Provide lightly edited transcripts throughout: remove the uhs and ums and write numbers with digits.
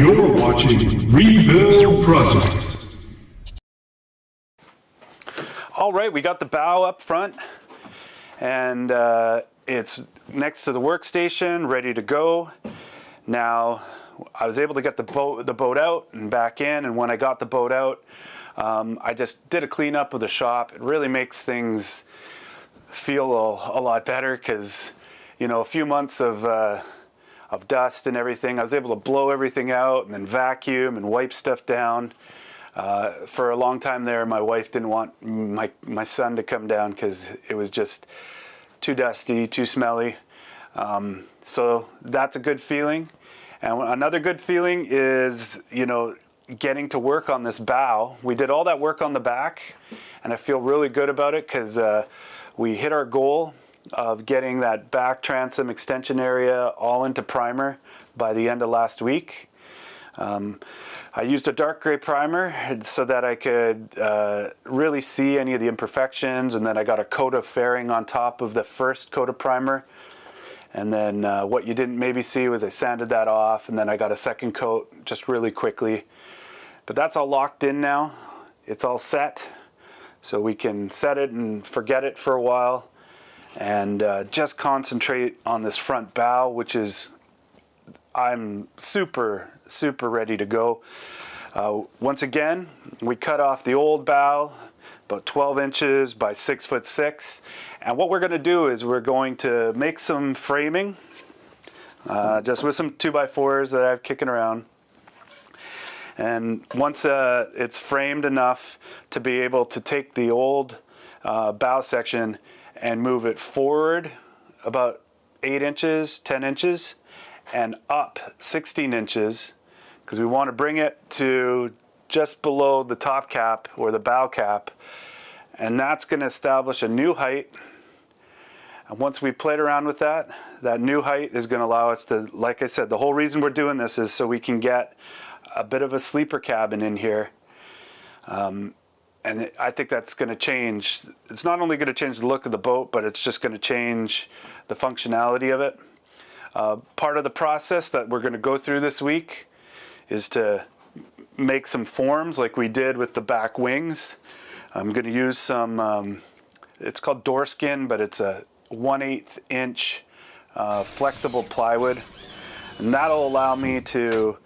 You're watching Rebuild Projects. All right, we got the bow up front, and it's next to the workstation, ready to go. Now, I was able to get the boat out and back in, and when I got the boat out, I just did a cleanup of the shop. It really makes things feel a lot better because, you know, a few months of dust and everything, I was able to blow everything out and then vacuum and wipe stuff down. For a long time there, my wife didn't want my son to come down because it was just too dusty, too smelly. So that's a good feeling. And another good feeling is, you know, getting to work on this bow. We did all that work on the back, and I feel really good about it because we hit our goal of getting that back transom extension area all into primer by the end of last week. I used a dark gray primer so that I could really see any of the imperfections, and then I got a coat of fairing on top of the first coat of primer. And then what you didn't maybe see was I sanded that off, and then I got a second coat just really quickly. But that's all locked in now. It's all set, so we can set it and forget it for a while and just concentrate on this front bow, which is, I'm super ready to go. Once again, we cut off the old bow, about 12 inches by 6'6". And what we're going to do is we're going to make some framing, just with some 2x4s that I have kicking around. And once it's framed enough to be able to take the old bow section and move it forward about 8 inches, 10 inches, and up 16 inches, because we want to bring it to just below the top cap or the bow cap, and that's going to establish a new height. And once we played around with that, that new height is going to allow us to, like I said, the whole reason we're doing this is so we can get a bit of a sleeper cabin in here. And I think that's going to change. It's not only going to change the look of the boat, but it's just going to change the functionality of it. Part of the process that we're going to go through this week is to make some forms like we did with the back wings. I'm going to use some, it's called door skin, but it's a 1/8 inch flexible plywood. And that'll allow me to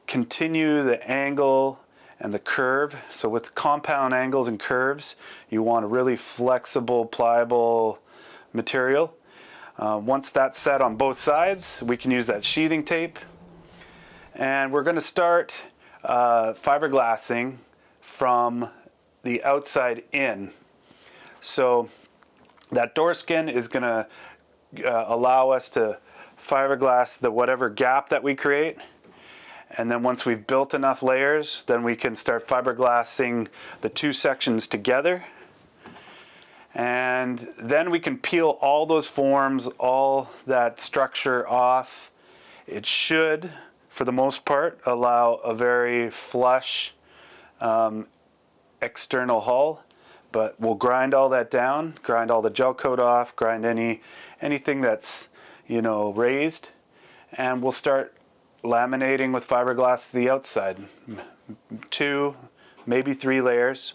continue the angle and the curve. So with compound angles and curves, you want a really flexible, pliable material. Once that's set on both sides, we can use that sheathing tape. And we're going to start fiberglassing from the outside in. So that door skin is going to allow us to fiberglass the whatever gap that we create. And then once we've built enough layers, then we can start fiberglassing the two sections together. And then we can peel all those forms, all that structure off. It should, for the most part, allow a very flush external hull. But we'll grind all that down, grind all the gel coat off, grind anything that's, you know, raised, and we'll start laminating with fiberglass the outside. 2, maybe 3 layers.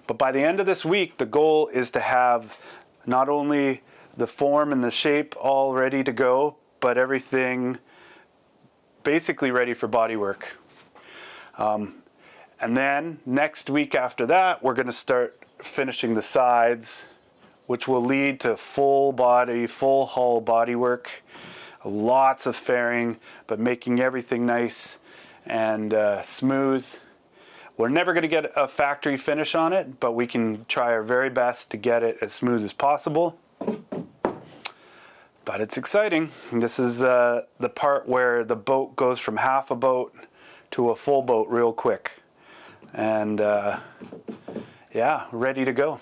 But by the end of this week, the goal is to have not only the form and the shape all ready to go, but everything basically ready for bodywork. And then next week after that, we're going to start finishing the sides, which will lead to full body, full hull bodywork. Lots of fairing, but making everything nice and smooth. We're never going to get a factory finish on it, but we can try our very best to get it as smooth as possible. But it's exciting. This is the part where the boat goes from half a boat to a full boat real quick. And yeah, ready to go.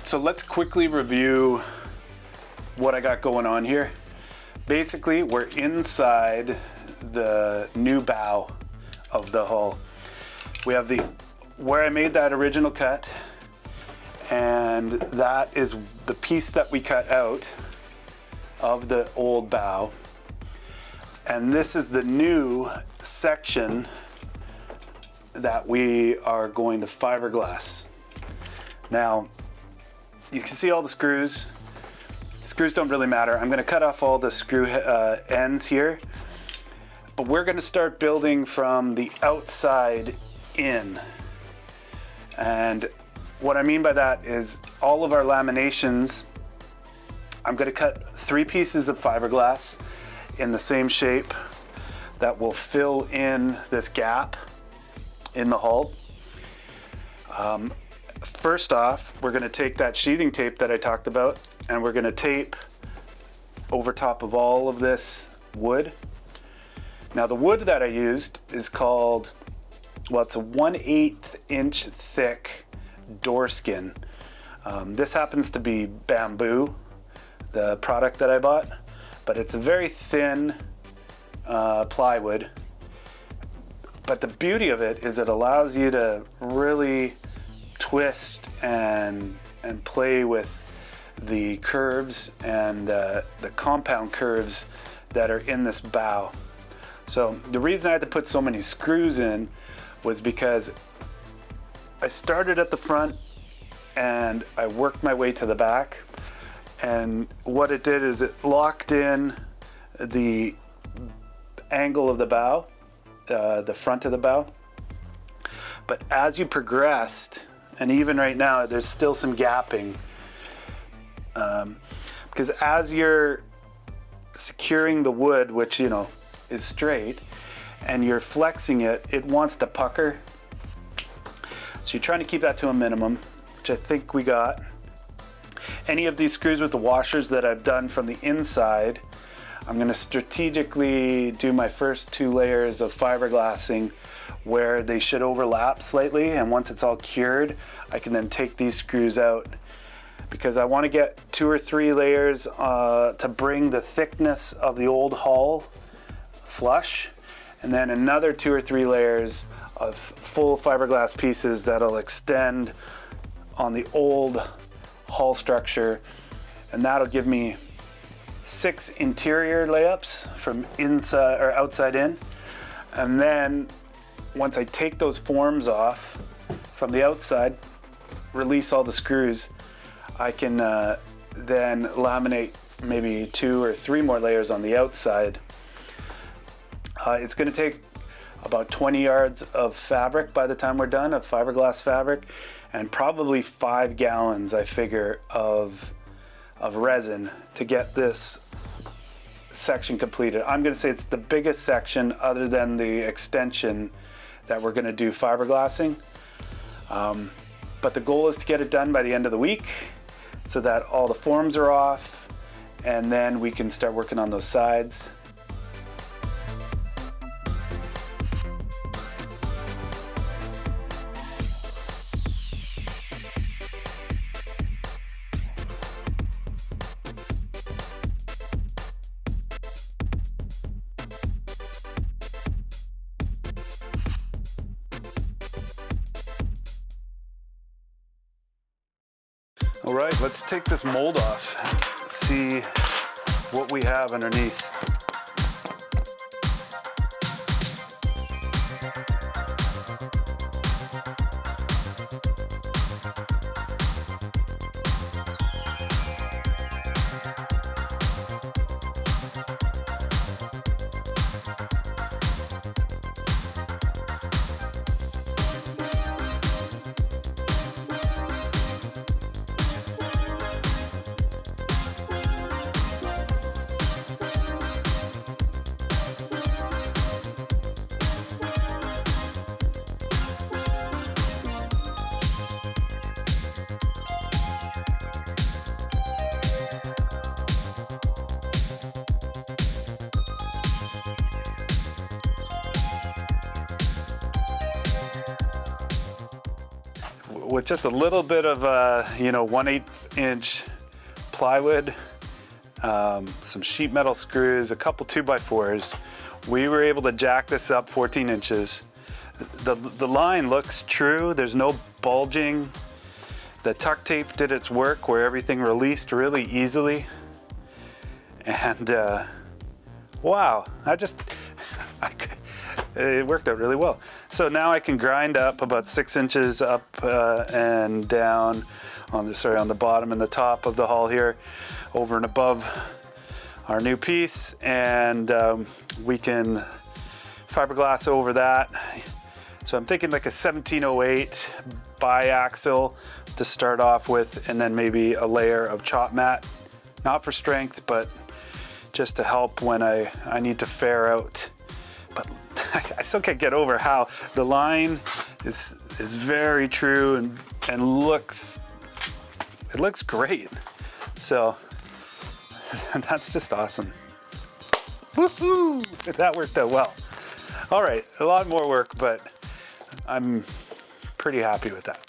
So let's quickly review what I got going on here. Basically, we're inside the new bow of the hull. We have where I made that original cut, and that is the piece that we cut out of the old bow. And this is the new section that we are going to fiberglass. Now, you can see all the screws. The screws don't really matter. I'm gonna cut off all the screw ends here, but we're gonna start building from the outside in. And what I mean by that is all of our laminations, I'm gonna cut 3 pieces of fiberglass in the same shape that will fill in this gap in the hull. First off, we're gonna take that sheathing tape that I talked about, and we're gonna tape over top of all of this wood. Now the wood that I used is called, well, it's a 1/8 inch thick door skin. This happens to be bamboo, the product that I bought, but it's a very thin plywood. But the beauty of it is it allows you to really twist and play with the curves and the compound curves that are in this bow. So the reason I had to put so many screws in was because I started at the front and I worked my way to the back, and what it did is it locked in the angle of the bow, the front of the bow. But as you progressed, and even right now there's still some gapping, because as you're securing the wood, which is straight, and you're flexing it, it wants to pucker. So you're trying to keep that to a minimum, which I think we got. Any of these screws with the washers that I've done from the inside, I'm going to strategically do my first 2 layers of fiberglassing where they should overlap slightly, and once it's all cured, I can then take these screws out, because I want to get 2 or 3 layers to bring the thickness of the old hull flush, and then another 2 or 3 layers of full fiberglass pieces that'll extend on the old hull structure, and that'll give me 6 interior layups from inside or outside in. And then once I take those forms off from the outside, release all the screws, I can then laminate maybe 2 or 3 more layers on the outside. It's going to take about 20 yards of fabric by the time we're done, of fiberglass fabric, and probably 5 gallons, I figure, of resin to get this section completed. I'm going to say it's the biggest section other than the extension that we're going to do fiberglassing. But the goal is to get it done by the end of the week so that all the forms are off, and then we can start working on those sides. All right, let's take this mold off, see what we have underneath. With just a little bit of 1/8 inch plywood, some sheet metal screws, a couple 2x4s. We were able to jack this up 14 inches. The line looks true. There's no bulging. The tuck tape did its work where everything released really easily. And wow, it worked out really well. So now I can grind up about 6 inches up and down on the bottom and the top of the hull here, over and above our new piece, and we can fiberglass over that. So I'm thinking like a 1708 biaxial to start off with, and then maybe a layer of chop mat, not for strength, but just to help when I need to fare out. But I still can't get over how the line is very true and looks great. So that's just awesome. Woohoo! That worked out well. All right, a lot more work, but I'm pretty happy with that.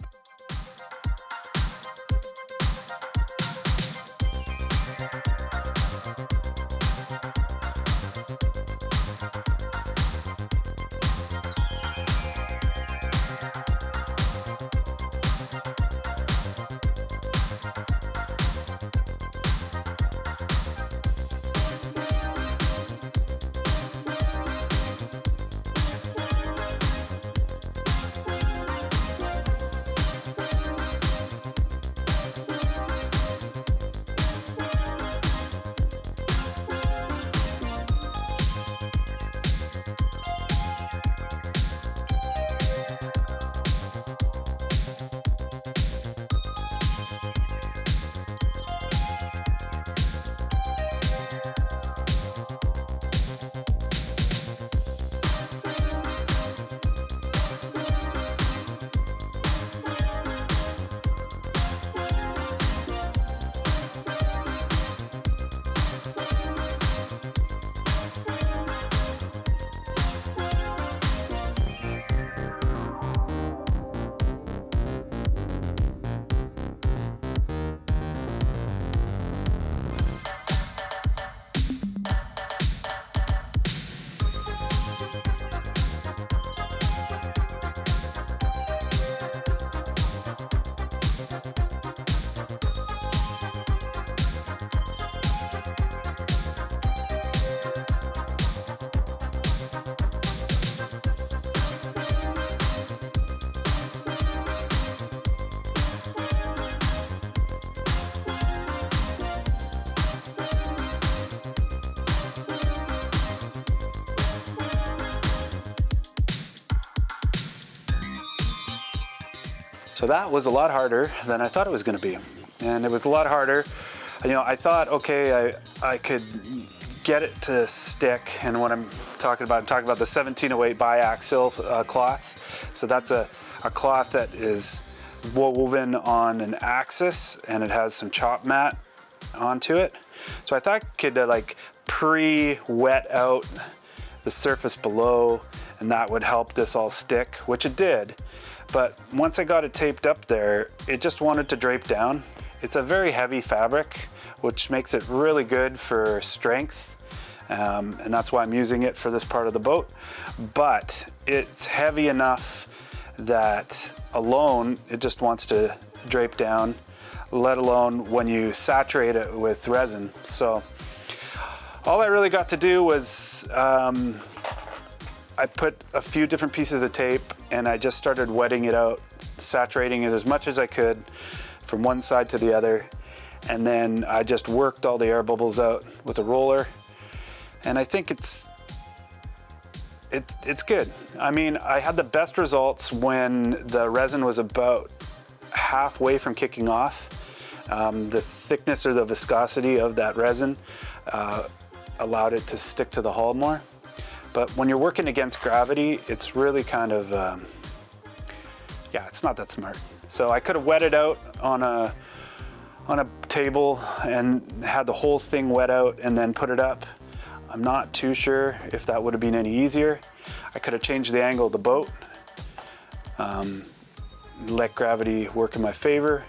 So that was a lot harder than I thought it was going to be. And it was a lot harder. You know, I thought, okay, I could get it to stick. And what I'm talking about the 1708 biaxial cloth. So that's a cloth that is woven on an axis, and it has some chop mat onto it. So I thought I could like pre-wet out the surface below, and that would help this all stick, which it did. But once I got it taped up there, it just wanted to drape down. It's a very heavy fabric, which makes it really good for strength. And that's why I'm using it for this part of the boat. But it's heavy enough that alone, it just wants to drape down, let alone when you saturate it with resin. So all I really got to do was I put a few different pieces of tape and I just started wetting it out, saturating it as much as I could from one side to the other. And then I just worked all the air bubbles out with a roller. And I think it's good. I mean, I had the best results when the resin was about halfway from kicking off. The thickness or the viscosity of that resin allowed it to stick to the hull more. But when you're working against gravity, it's really kind of, yeah, it's not that smart. So I could have wet it out on a table and had the whole thing wet out and then put it up. I'm not too sure if that would have been any easier. I could have changed the angle of the boat, let gravity work in my favor.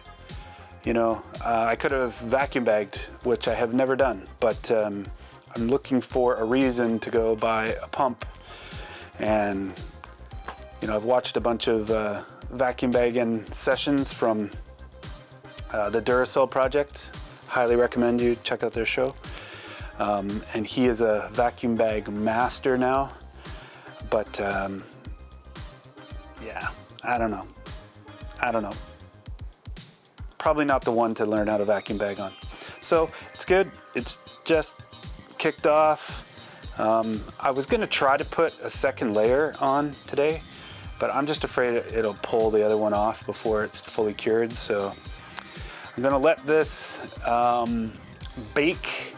I could have vacuum bagged, which I have never done, but I'm looking for a reason to go buy a pump. And I've watched a bunch of vacuum bagging sessions from the Duracell project. Highly recommend you check out their show. And he is a vacuum bag master now. But yeah, I don't know. Probably not the one to learn how to vacuum bag on. So it's good. It's just kicked off. I was gonna try to put a second layer on today, but I'm just afraid it'll pull the other one off before it's fully cured. So I'm gonna let this bake,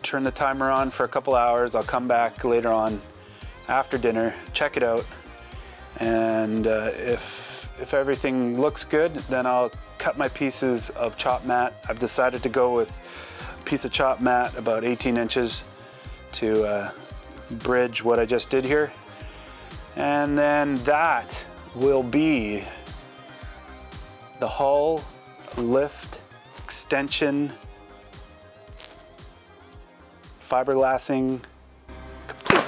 turn the timer on for a couple hours. I'll come back later on after dinner, check it out, and if everything looks good, then I'll cut my pieces of chop mat. I've decided to go with a piece of chop mat about 18 inches to bridge what I just did here. And then that will be the hull lift extension fiberglassing complete.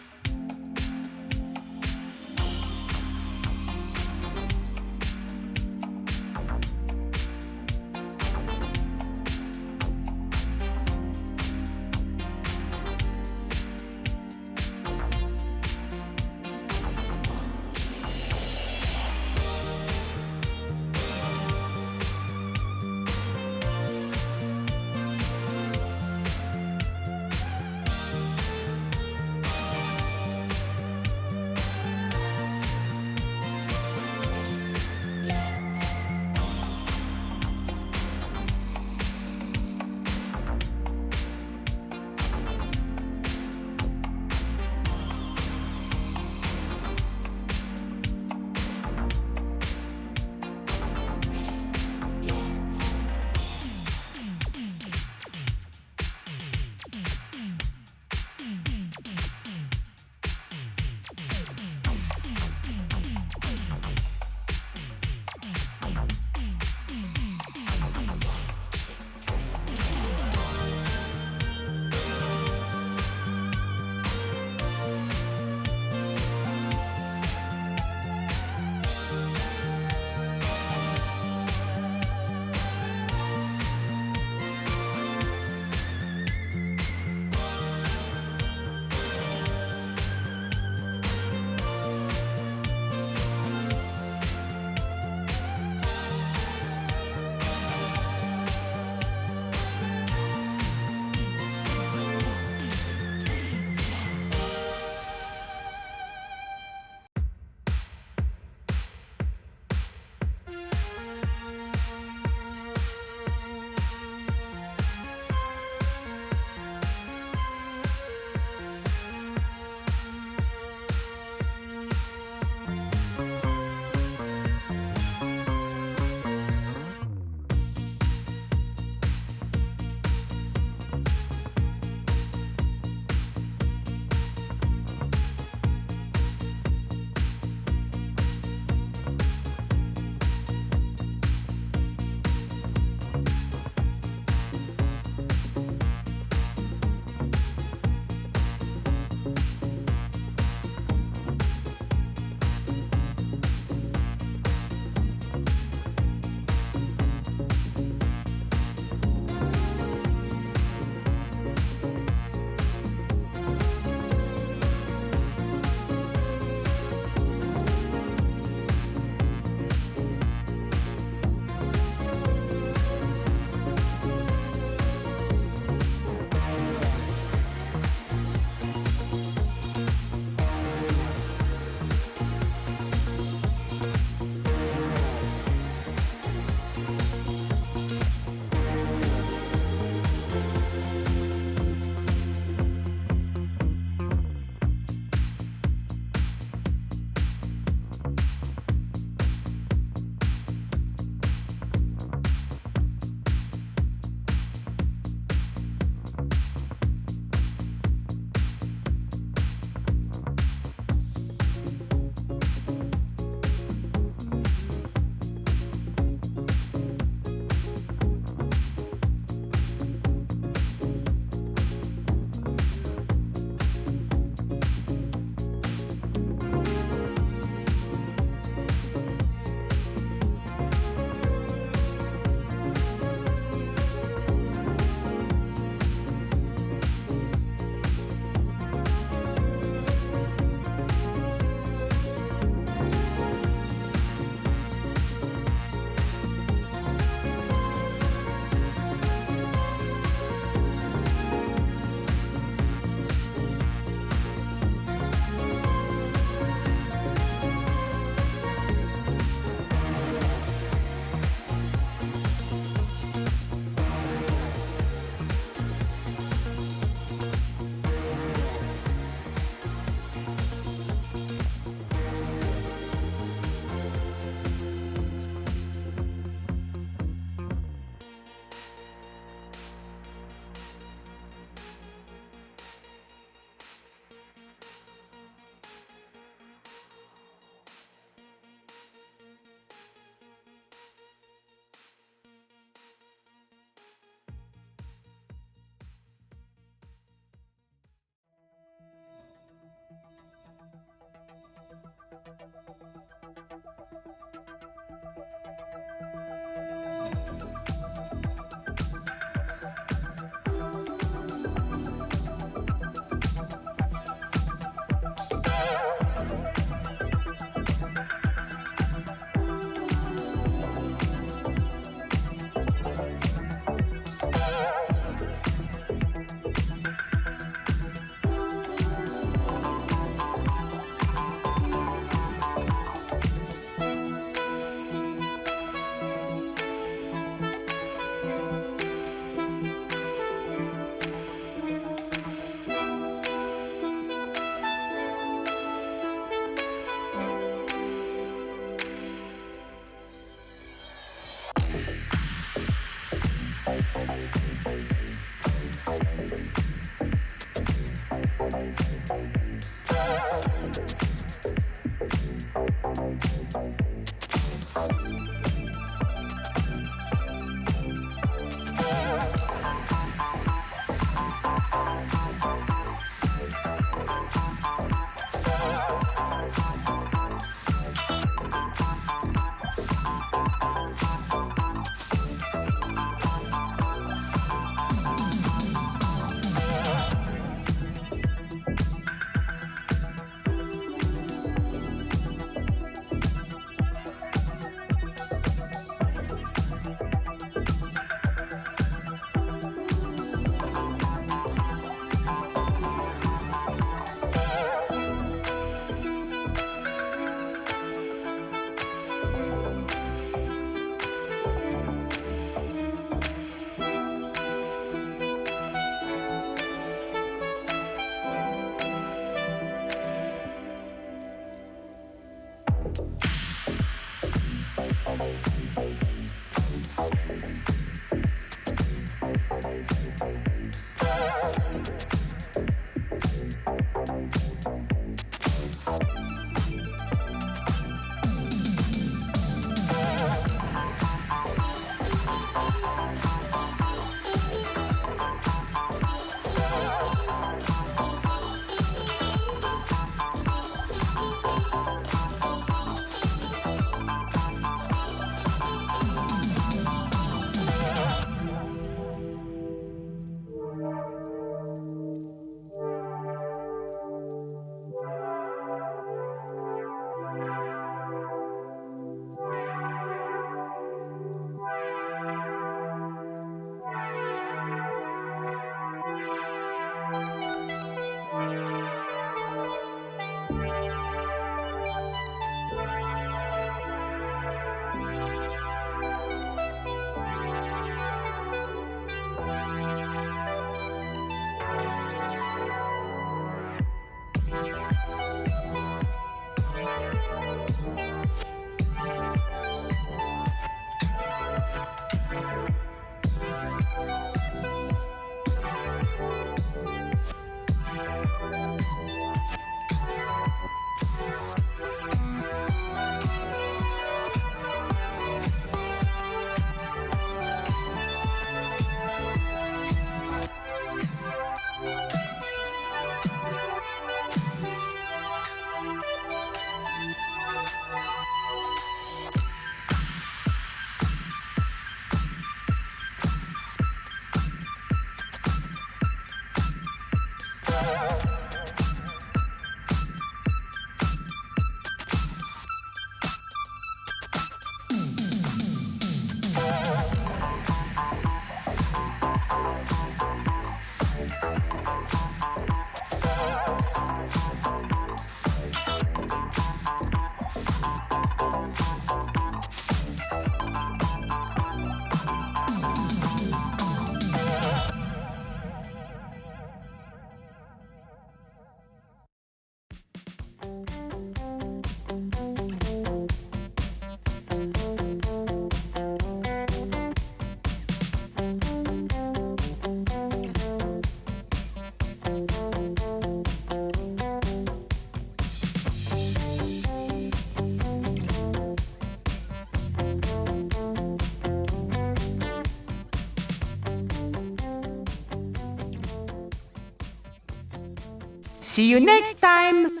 See you next time!